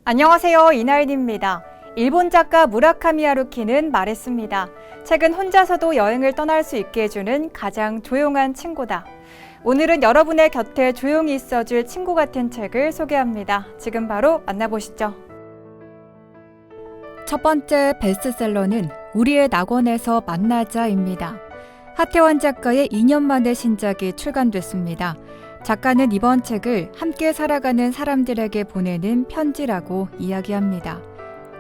안녕하세요. 이나인입니다. 일본 작가 무라카미 하루키는 말했습니다. 책은 혼자서도 여행을 떠날 수 있게 해주는 가장 조용한 친구다. 오늘은 여러분의 곁에 조용히 있어줄 친구 같은 책을 소개합니다. 지금 바로 만나보시죠. 첫 번째 베스트셀러는 우리의 낙원에서 만나자입니다. 하태원 작가의 2년 만에 신작이 출간됐습니다. 작가는 이번 책을 함께 살아가는 사람들에게 보내는 편지라고 이야기합니다.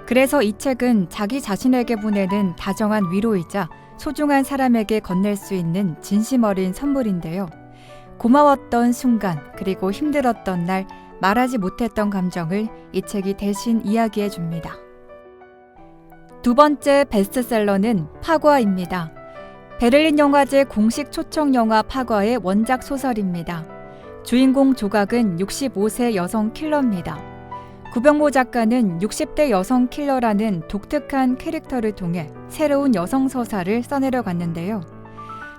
그래서 이 책은 자기 자신에게 보내는 다정한 위로이자 소중한 사람에게 건넬 수 있는 진심 어린 선물인데요. 고마웠던 순간, 그리고 힘들었던 날, 말하지 못했던 감정을 이 책이 대신 이야기해 줍니다. 두 번째 베스트셀러는 파과입니다. 베를린 영화제 공식 초청 영화 파과의 원작 소설입니다. 주인공 조각은 65세 여성 킬러입니다. 구병모 작가는 60대 여성 킬러라는 독특한 캐릭터를 통해 새로운 여성 서사를 써내려 갔는데요.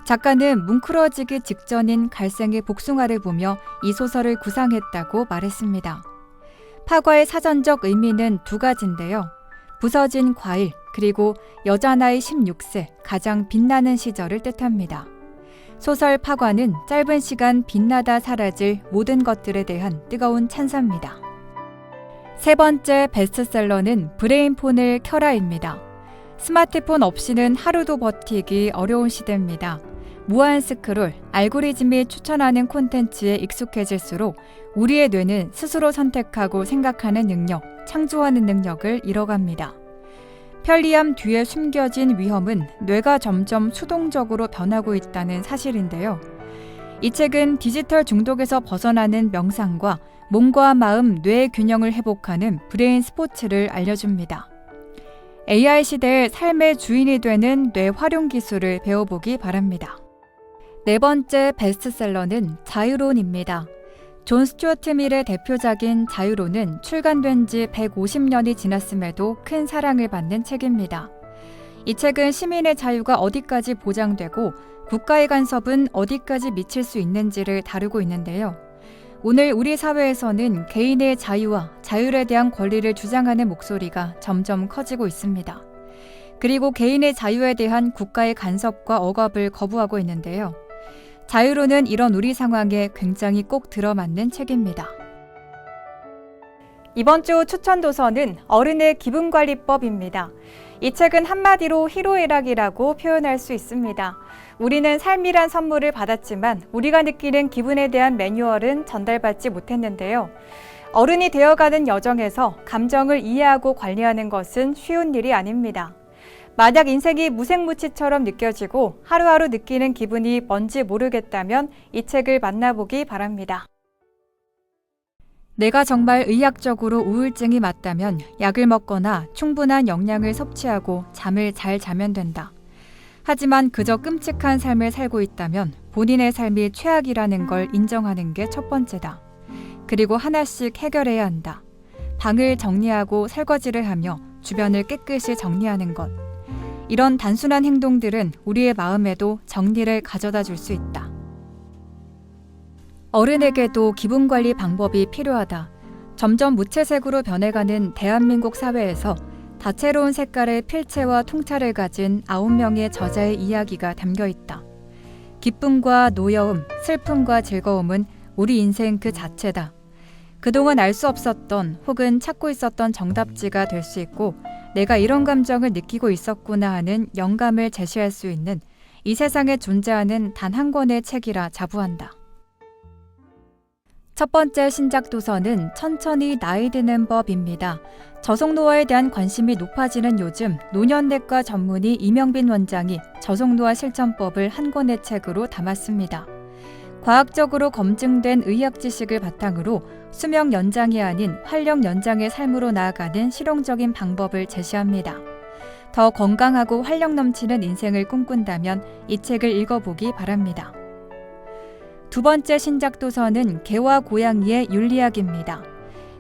작가는 뭉클어지기 직전인 갈생의 복숭아를 보며 이 소설을 구상했다고 말했습니다. 파과의 사전적 의미는 두 가지인데요. 부서진 과일, 그리고 여자 나이 16세, 가장 빛나는 시절을 뜻합니다. 소설 파과는 짧은 시간 빛나다 사라질 모든 것들에 대한 뜨거운 찬사입니다. 세 번째 베스트셀러는 브레인폰을 켜라입니다. 스마트폰 없이는 하루도 버티기 어려운 시대입니다. 무한 스크롤, 알고리즘이 추천하는 콘텐츠에 익숙해질수록 우리의 뇌는 스스로 선택하고 생각하는 능력, 창조하는 능력을 잃어갑니다. 편리함 뒤에 숨겨진 위험은 뇌가 점점 수동적으로 변하고 있다는 사실인데요. 이 책은 디지털 중독에서 벗어나는 명상과 몸과 마음, 뇌의 균형을 회복하는 브레인 스포츠를 알려줍니다. AI 시대의 삶의 주인이 되는 뇌 활용 기술을 배워보기 바랍니다. 네 번째 베스트셀러는 자유론입니다. 존 스튜어트 밀의 대표작인 자유론은 출간된 지 150년이 지났음에도 큰 사랑을 받는 책입니다. 이 책은 시민의 자유가 어디까지 보장되고 국가의 간섭은 어디까지 미칠 수 있는지를 다루고 있는데요. 오늘 우리 사회에서는 개인의 자유와 자율에 대한 권리를 주장하는 목소리가 점점 커지고 있습니다. 그리고 개인의 자유에 대한 국가의 간섭과 억압을 거부하고 있는데요. 자유론은 이런 우리 상황에 굉장히 꼭 들어맞는 책입니다. 이번 주 추천 도서는 어른의 기분관리법입니다. 이 책은 한마디로 희로애락이라고 표현할 수 있습니다. 우리는 삶이란 선물을 받았지만 우리가 느끼는 기분에 대한 매뉴얼은 전달받지 못했는데요. 어른이 되어가는 여정에서 감정을 이해하고 관리하는 것은 쉬운 일이 아닙니다. 만약 인생이 무색무취처럼 느껴지고 하루하루 느끼는 기분이 뭔지 모르겠다면 이 책을 만나보기 바랍니다. 내가 정말 의학적으로 우울증이 맞다면 약을 먹거나 충분한 영양을 섭취하고 잠을 잘 자면 된다. 하지만 그저 끔찍한 삶을 살고 있다면 본인의 삶이 최악이라는 걸 인정하는 게 첫 번째다. 그리고 하나씩 해결해야 한다. 방을 정리하고 설거지를 하며 주변을 깨끗이 정리하는 것. 이런 단순한 행동들은 우리의 마음에도 정리를 가져다 줄 수 있다. 어른에게도 기분관리 방법이 필요하다. 점점 무채색으로 변해가는 대한민국 사회에서 다채로운 색깔의 필체와 통찰을 가진 9명의 저자의 이야기가 담겨 있다. 기쁨과 노여움, 슬픔과 즐거움은 우리 인생 그 자체다. 그동안 알 수 없었던 혹은 찾고 있었던 정답지가 될 수 있고 내가 이런 감정을 느끼고 있었구나 하는 영감을 제시할 수 있는 이 세상에 존재하는 단 한 권의 책이라 자부한다. 첫 번째 신작 도서는 천천히 나이 드는 법입니다. 저속노화에 대한 관심이 높아지는 요즘 노년내과 전문의 이명빈 원장이 저속노화 실천법을 한 권의 책으로 담았습니다. 과학적으로 검증된 의학 지식을 바탕으로 수명 연장이 아닌 활력 연장의 삶으로 나아가는 실용적인 방법을 제시합니다. 더 건강하고 활력 넘치는 인생을 꿈꾼다면 이 책을 읽어보기 바랍니다. 두 번째 신작 도서는 개와 고양이의 윤리학입니다.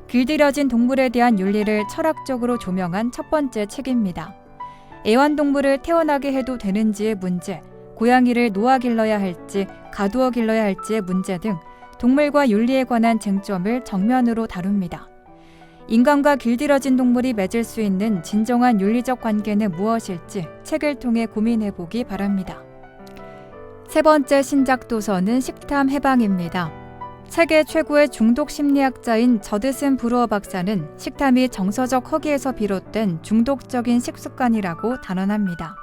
길들여진 동물에 대한 윤리를 철학적으로 조명한 첫 번째 책입니다. 애완동물을 태어나게 해도 되는지의 문제, 고양이를 놓아 길러야 할지 가두어 길러야 할지의 문제 등 동물과 윤리에 관한 쟁점을 정면으로 다룹니다. 인간과 길들여진 동물이 맺을 수 있는 진정한 윤리적 관계는 무엇일지 책을 통해 고민해보기 바랍니다. 세 번째 신작 도서는 식탐 해방입니다. 세계 최고의 중독 심리학자인 저드슨 브루어 박사는 식탐이 정서적 허기에서 비롯된 중독적인 식습관이라고 단언합니다.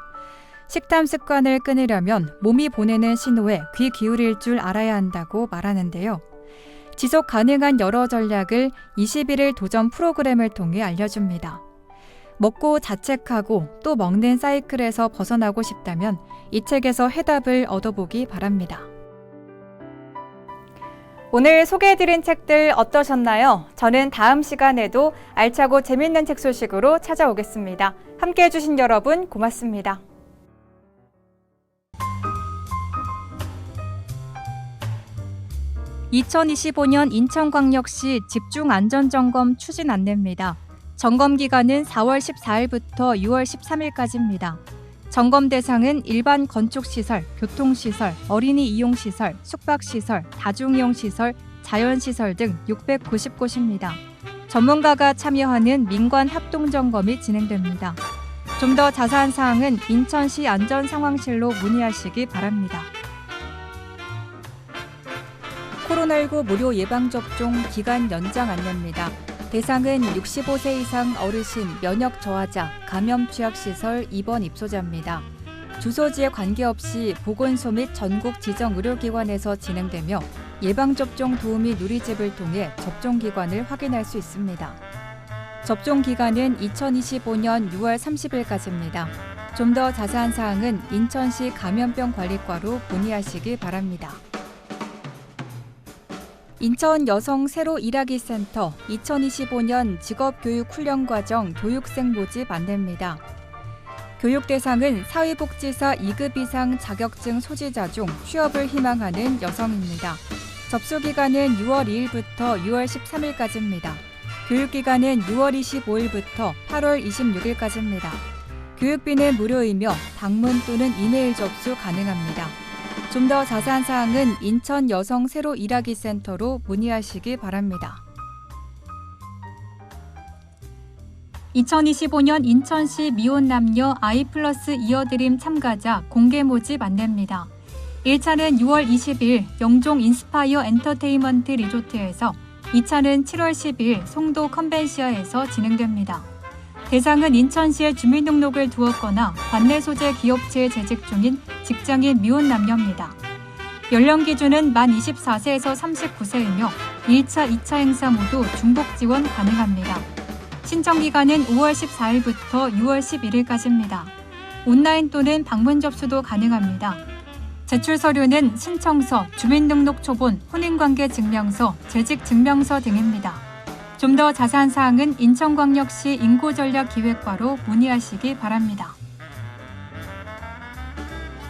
식탐 습관을 끊으려면 몸이 보내는 신호에 귀 기울일 줄 알아야 한다고 말하는데요. 지속 가능한 여러 전략을 21일 도전 프로그램을 통해 알려줍니다. 먹고 자책하고 또 먹는 사이클에서 벗어나고 싶다면 이 책에서 해답을 얻어보기 바랍니다. 오늘 소개해드린 책들 어떠셨나요? 저는 다음 시간에도 알차고 재밌는 책 소식으로 찾아오겠습니다. 함께해 주신 여러분 고맙습니다. (2025년) 인천광역시 집중안전점검 추진 안내입니다. 점검 기간은 4월 14일부터 6월 13일까지입니다. 점검 대상은 일반 건축시설, 교통시설, 어린이 이용시설, 숙박시설, 다중이용시설, 자연시설 등 690곳입니다. 전문가가 참여하는 민관 합동점검이 진행됩니다. 좀 더 자세한 사항은 인천시 안전상황실로 문의하시기 바랍니다. 코로나19 무료 예방접종 기간 연장 안내입니다. 대상은 65세 이상 어르신, 면역 저하자, 감염 취약시설 입원 입소자입니다. 주소지에 관계없이 보건소 및 전국 지정 의료기관에서 진행되며 예방접종 도우미 누리집을 통해 접종기관을 확인할 수 있습니다. 접종기간은 2025년 6월 30일까지입니다. 좀 더 자세한 사항은 인천시 감염병관리과로 문의하시기 바랍니다. 인천 여성 새로 일하기 센터 2025년 직업교육훈련과정 교육생 모집 안내입니다. 교육 대상은 사회복지사 2급 이상 자격증 소지자 중 취업을 희망하는 여성입니다. 접수 기간은 6월 2일부터 6월 13일까지입니다. 교육 기간은 6월 25일부터 8월 26일까지입니다. 교육비는 무료이며 방문 또는 이메일 접수 가능합니다. 좀 더 자세한 사항은 인천 여성 새로 일하기 센터로 문의하시기 바랍니다. 2025년 인천시 미혼 남녀 아이플러스 이어드림 참가자 공개 모집 안내입니다. 1차는 6월 20일 영종 인스파이어 엔터테인먼트 리조트에서 2차는 7월 10일 송도 컨벤시아에서 진행됩니다. 대상은 인천시에 주민등록을 두었거나 관내 소재 기업체에 재직 중인 직장인 미혼 남녀입니다. 연령 기준은 만 24세에서 39세이며 1차, 2차 행사 모두 중복 지원 가능합니다. 신청 기간은 5월 14일부터 6월 11일까지입니다. 온라인 또는 방문 접수도 가능합니다. 제출 서류는 신청서, 주민등록 초본, 혼인관계 증명서, 재직 증명서 등입니다. 좀 더 자세한 사항은 인천광역시 인구전략기획과로 문의하시기 바랍니다.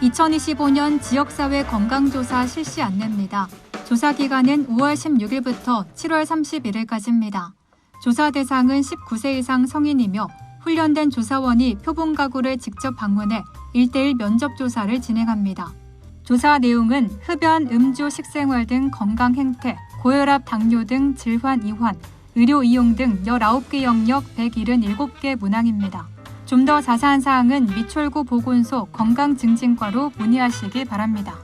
2025년 지역사회 건강조사 실시 안내입니다. 조사 기간은 5월 16일부터 7월 31일까지입니다. 조사 대상은 19세 이상 성인이며 훈련된 조사원이 표본 가구를 직접 방문해 1:1 면접 조사를 진행합니다. 조사 내용은 흡연, 음주, 식생활 등 건강 행태, 고혈압, 당뇨 등 질환 이환, 의료 이용 등 19개 영역 177개 문항입니다. 좀 더 자세한 사항은 미철구 보건소 건강증진과로 문의하시기 바랍니다.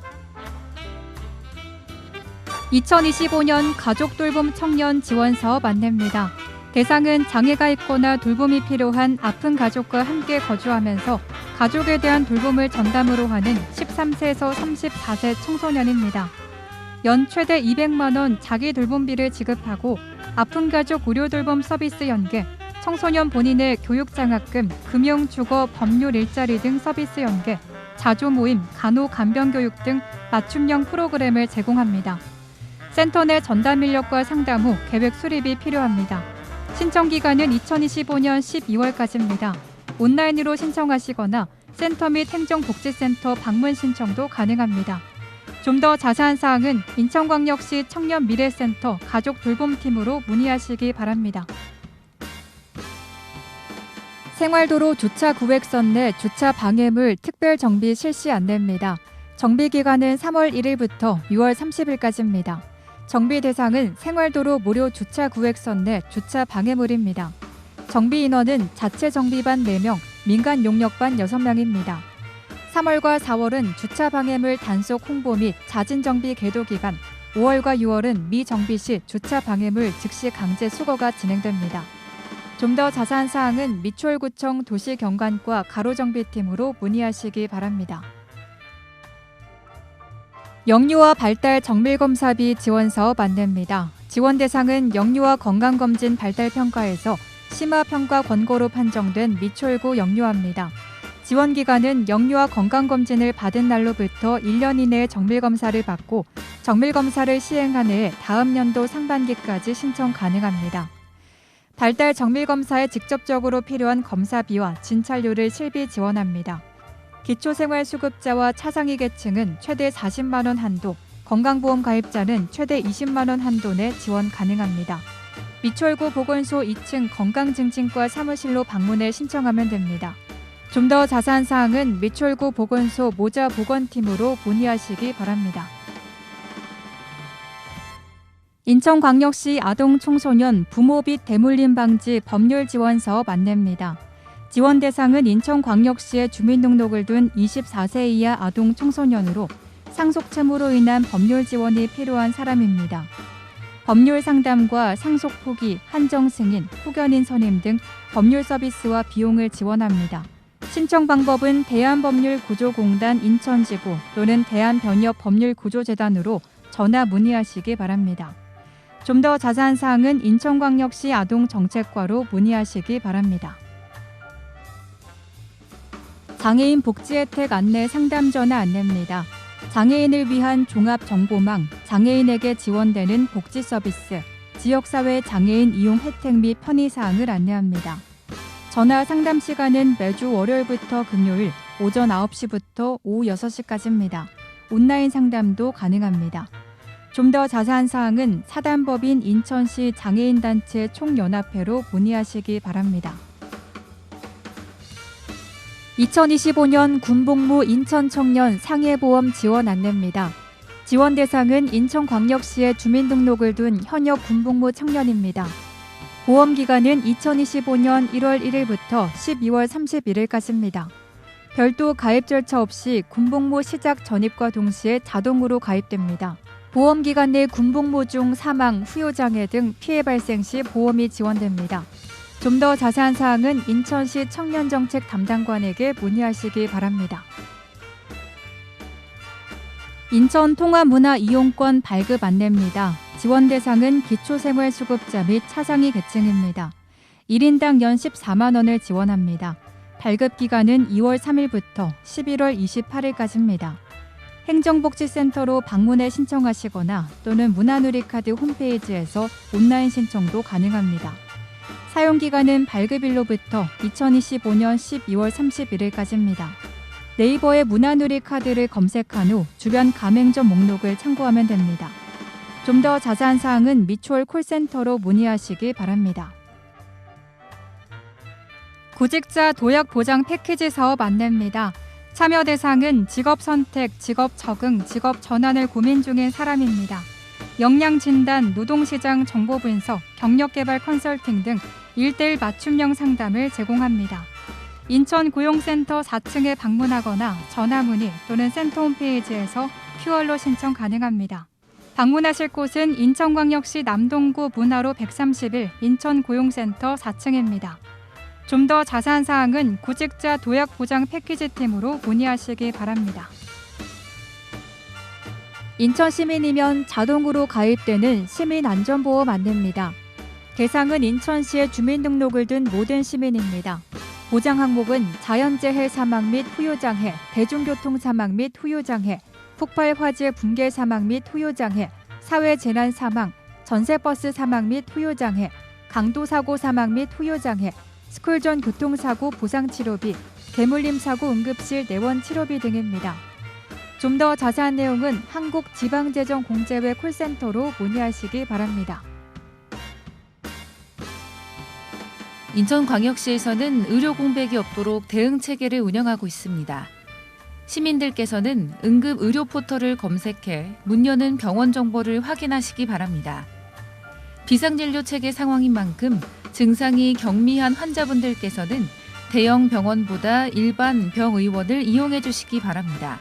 2025년 가족돌봄 청년 지원사업 안내입니다. 대상은 장애가 있거나 돌봄이 필요한 아픈 가족과 함께 거주하면서 가족에 대한 돌봄을 전담으로 하는 13세에서 34세 청소년입니다. 연 최대 200만 원 자기 돌봄비를 지급하고 아픈 가족 의료 돌봄 서비스 연계, 청소년 본인의 교육장학금, 금융, 주거, 법률 일자리 등 서비스 연계, 자조 모임, 간호, 간병교육 등 맞춤형 프로그램을 제공합니다. 센터 내 전담 인력과 상담 후 계획 수립이 필요합니다. 신청 기간은 2025년 12월까지입니다. 온라인으로 신청하시거나 센터 및 행정복지센터 방문 신청도 가능합니다. 좀 더 자세한 사항은 인천광역시 청년미래센터 가족돌봄팀으로 문의하시기 바랍니다. 생활도로 주차 구획선 내 주차 방해물 특별 정비 실시 안내입니다. 정비 기간은 3월 1일부터 6월 30일까지입니다. 정비 대상은 생활도로 무료 주차 구획선 내 주차 방해물입니다. 정비 인원은 자체 정비반 4명, 민간 용역반 6명입니다. 3월과 4월은 주차 방해물 단속 홍보 및 잦은 정비 계도 기간, 5월과 6월은 미정비 시 주차 방해물 즉시 강제 수거가 진행됩니다. 좀 더 자세한 사항은 미추홀구청 도시경관과 가로정비팀으로 문의하시기 바랍니다. 영유아 발달 정밀검사비 지원사업 안내입니다. 지원 대상은 영유아 건강검진 발달평가에서 심화평가 권고로 판정된 미추홀구 영유아입니다. 지원 기간은 영유아 건강검진을 받은 날로부터 1년 이내에 정밀검사를 받고 정밀검사를 시행한 해에 다음 연도 상반기까지 신청 가능합니다. 발달 정밀검사에 직접적으로 필요한 검사비와 진찰료를 실비 지원합니다. 기초생활수급자와 차상위 계층은 최대 40만 원 한도, 건강보험 가입자는 최대 20만 원 한도 내 지원 가능합니다. 미추홀구 보건소 2층 건강증진과 사무실로 방문해 신청하면 됩니다. 좀 더 자세한 사항은 미추홀구 보건소 모자보건팀으로 문의하시기 바랍니다. 인천광역시 아동청소년 부모 빚 대물림 방지 법률 지원 사업 안내입니다. 지원 대상은 인천광역시에 주민등록을 둔 24세 이하 아동 청소년으로 상속 채무로 인한 법률 지원이 필요한 사람입니다. 법률 상담과 상속 포기, 한정 승인, 후견인 선임 등 법률 서비스와 비용을 지원합니다. 신청 방법은 대한법률구조공단 인천지구 또는 대한변협법률구조재단으로 전화 문의하시기 바랍니다. 좀 더 자세한 사항은 인천광역시 아동정책과로 문의하시기 바랍니다. 장애인 복지혜택 안내 상담 전화 안내입니다. 장애인을 위한 종합정보망, 장애인에게 지원되는 복지 서비스, 지역사회 장애인 이용 혜택 및 편의사항을 안내합니다. 전화 상담 시간은 매주 월요일부터 금요일 오전 9시부터 오후 6시까지입니다. 온라인 상담도 가능합니다. 좀 더 자세한 사항은 사단법인 인천시 장애인단체 총연합회로 문의하시기 바랍니다. 2025년 군복무 인천청년 상해보험 지원 안내입니다. 지원 대상은 인천광역시에 주민등록을 둔 현역 군복무 청년입니다. 보험 기간은 2025년 1월 1일부터 12월 31일까지입니다. 별도 가입 절차 없이 군복무 시작 전입과 동시에 자동으로 가입됩니다. 보험 기간 내 군복무 중 사망, 후유장애 등 피해 발생 시 보험이 지원됩니다. 좀 더 자세한 사항은 인천시 청년정책 담당관에게 문의하시기 바랍니다. 인천 통합문화이용권 발급 안내입니다. 지원 대상은 기초생활수급자 및 차상위 계층입니다. 1인당 연 14만 원을 지원합니다. 발급 기간은 2월 3일부터 11월 28일까지입니다. 행정복지센터로 방문해 신청하시거나 또는 문화누리카드 홈페이지에서 온라인 신청도 가능합니다. 사용기간은 발급일로부터 2025년 12월 31일까지입니다. 네이버에 문화누리카드를 검색한 후 주변 가맹점 목록을 참고하면 됩니다. 좀 더 자세한 사항은 미추홀 콜센터로 문의하시기 바랍니다. 구직자 도약 보장 패키지 사업 안내입니다. 참여 대상은 직업 선택, 직업 적응, 직업 전환을 고민 중인 사람입니다. 역량 진단, 노동시장 정보 분석, 경력개발 컨설팅 등 1:1 맞춤형 상담을 제공합니다. 인천 고용센터 4층에 방문하거나 전화 문의 또는 센터 홈페이지에서 QR로 신청 가능합니다. 방문하실 곳은 인천광역시 남동구 문화로 131 인천고용센터 4층입니다. 좀 더 자세한 사항은 구직자 도약 보장 패키지 팀으로 문의하시기 바랍니다. 인천 시민이면 자동으로 가입되는 시민안전보험 안내입니다. 대상은 인천시에 주민등록을 둔 모든 시민입니다. 보장 항목은 자연재해 사망 및 후유장해, 대중교통 사망 및 후유장해, 폭발 화재 붕괴 사망 및 후유장해, 사회재난 사망, 전세버스 사망 및 후유장해, 강도사고 사망 및 후유장해, 스쿨존 교통사고 보상치료비, 개물림 사고 응급실 내원 치료비 등입니다. 좀 더 자세한 내용은 한국지방재정공제회 콜센터로 문의하시기 바랍니다. 인천광역시에서는 의료 공백이 없도록 대응 체계를 운영하고 있습니다. 시민들께서는 응급 의료 포털을 검색해 문 여는 병원 정보를 확인하시기 바랍니다. 비상진료 체계 상황인 만큼 증상이 경미한 환자분들께서는 대형 병원보다 일반 병의원을 이용해 주시기 바랍니다.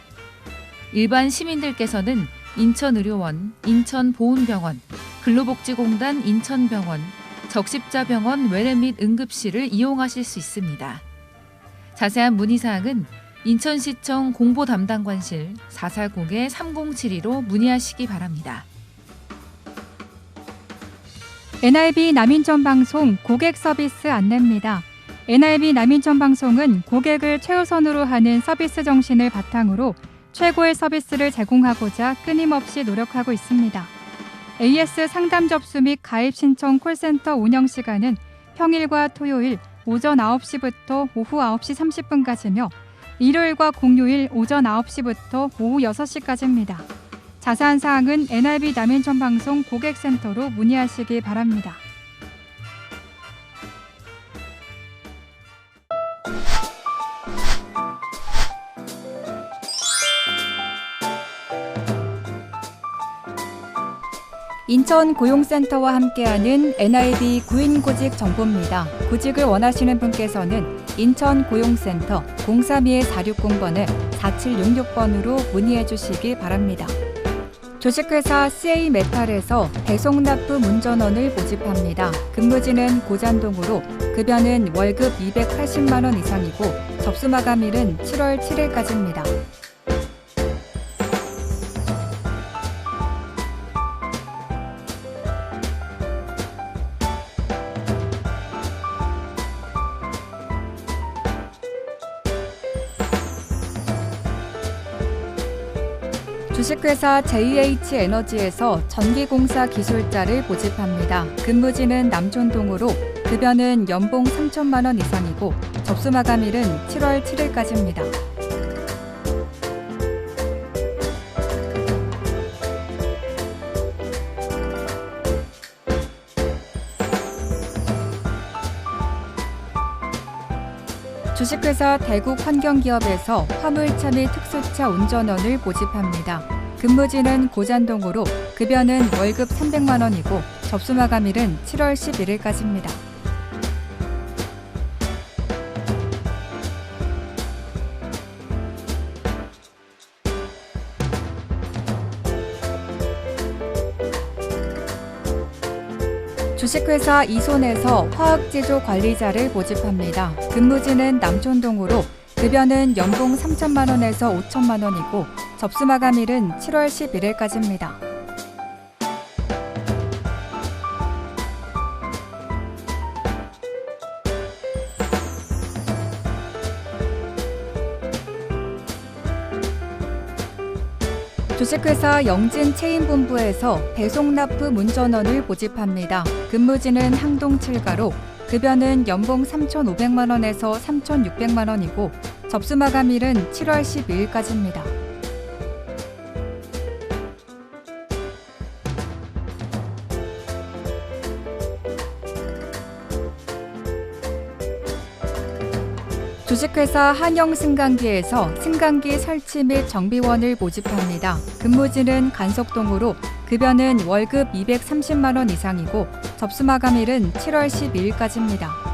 일반 시민들께서는 인천의료원, 인천보훈병원, 근로복지공단 인천병원, 적십자병원 외래 및 응급실을 이용하실 수 있습니다. 자세한 문의사항은 인천시청 공보담당관실 440-3072로 문의하시기 바랍니다. NIB 남인천 방송 고객 서비스 안내입니다. NIB 남인천 방송은 고객을 최우선으로 하는 서비스 정신을 바탕으로 최고의 서비스를 제공하고자 끊임없이 노력하고 있습니다. AS 상담 접수 및 가입 신청 콜센터 운영 시간은 평일과 토요일 오전 9시부터 오후 9시 30분까지며 일요일과 공휴일 오전 9시부터 오후 6시까지입니다. 자세한 사항은 NIB 남인천 방송 고객센터로 문의하시기 바랍니다. 인천고용센터와 함께하는 NIB 구인구직 정보입니다. 구직을 원하시는 분께서는 인천고용센터 032-460번에 4766번으로 문의해 주시기 바랍니다. 주식회사 CA메탈에서 배송납품 운전원을 모집합니다. 근무지는 고잔동으로 급여는 월급 280만 원 이상이고 접수 마감일은 7월 7일까지입니다. 주식회사 JH에너지에서 전기공사 기술자를 모집합니다. 근무지는 남촌동으로 급여는 연봉 3천만 원 이상이고 접수 마감일은 7월 7일까지입니다. 주식회사 대국환경기업에서 화물차 및 특수차 운전원을 모집합니다. 근무지는 고잔동으로 급여는 월급 300만 원이고 접수 마감일은 7월 11일까지입니다. 주식회사 이손에서 화학제조 관리자를 모집합니다. 근무지는 남촌동으로 급여는 연봉 3천만 원에서 5천만 원이고 접수 마감일은 7월 11일까지입니다. 주식회사 영진체인본부에서 배송납품 운전원을 모집합니다. 근무지는 항동 7가로 급여는 연봉 3,500만 원에서 3,600만 원이고 접수 마감일은 7월 12일까지입니다. 주식회사 한영승강기에서 승강기 설치 및 정비원을 모집합니다. 근무지는 간석동으로 급여는 월급 230만 원 이상이고 접수 마감일은 7월 12일까지입니다.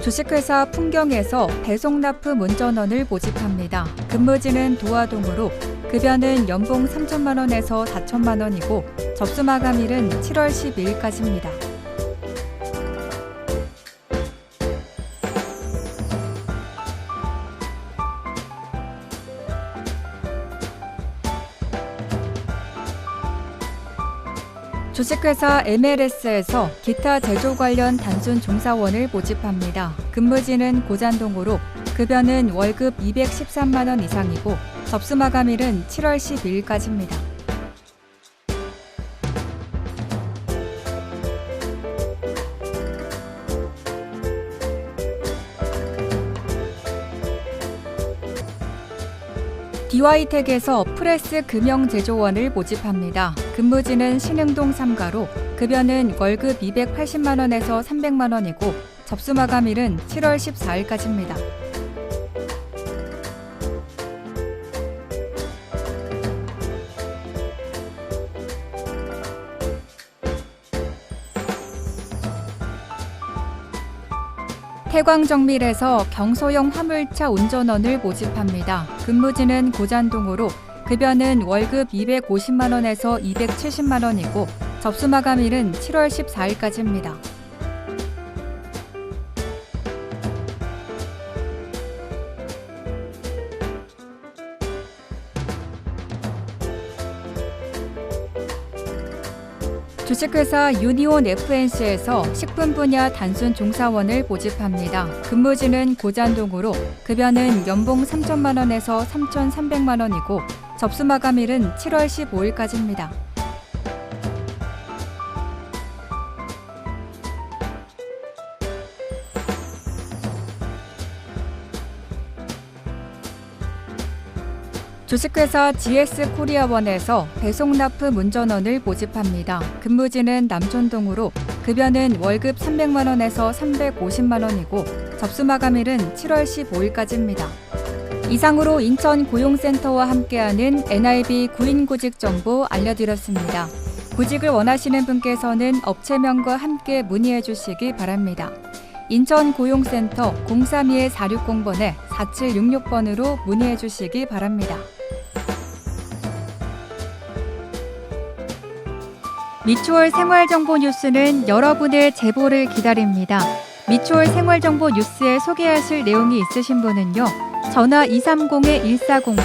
주식회사 풍경에서 배송납품 운전원을 모집합니다. 근무지는 도화동으로 급여는 연봉 3천만 원에서 4천만 원이고 접수 마감일은 7월 12일까지입니다. 주식회사 MLS에서 기타 제조 관련 단순 종사원을 모집합니다. 근무지는 고잔동으로 급여는 월급 213만 원 이상이고 접수 마감일은 7월 12일까지입니다. DY텍에서 프레스 금형 제조원을 모집합니다. 근무지는 신흥동 3가로 급여는 월급 280만 원에서 300만 원이고 접수 마감일은 7월 14일까지입니다. 태광정밀에서 경소형 화물차 운전원을 모집합니다. 근무지는 고잔동으로 급여는 월급 250만 원에서 270만 원이고 접수 마감일은 7월 14일까지입니다. 주식회사 유니온 FNC에서 식품 분야 단순 종사원을 모집합니다. 근무지는 고잔동으로 급여는 연봉 3천만 원에서 3,300만 원이고 접수 마감일은 7월 15일까지입니다. 주식회사 GS코리아원에서 배송납품 운전원을 모집합니다. 근무지는 남촌동으로 급여는 월급 300만 원에서 350만 원이고 접수 마감일은 7월 15일까지입니다. 이상으로 인천 고용센터와 함께하는 NIB 구인구직 정보 알려드렸습니다. 구직을 원하시는 분께서는 업체명과 함께 문의해 주시기 바랍니다. 인천고용센터 032-460번에 4766번으로 문의해 주시기 바랍니다. 미추홀 생활정보 뉴스는 여러분의 제보를 기다립니다. 미추홀 생활정보 뉴스에 소개하실 내용이 있으신 분은요. 전화 230-1408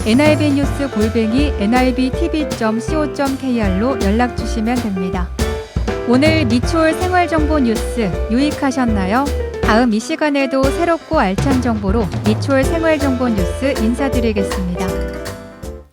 nibnews@nibtv.co.kr로 연락 주시면 됩니다. 오늘 미추홀 생활정보 뉴스 유익하셨나요? 다음 이 시간에도 새롭고 알찬 정보로 미추홀 생활정보 뉴스 인사드리겠습니다.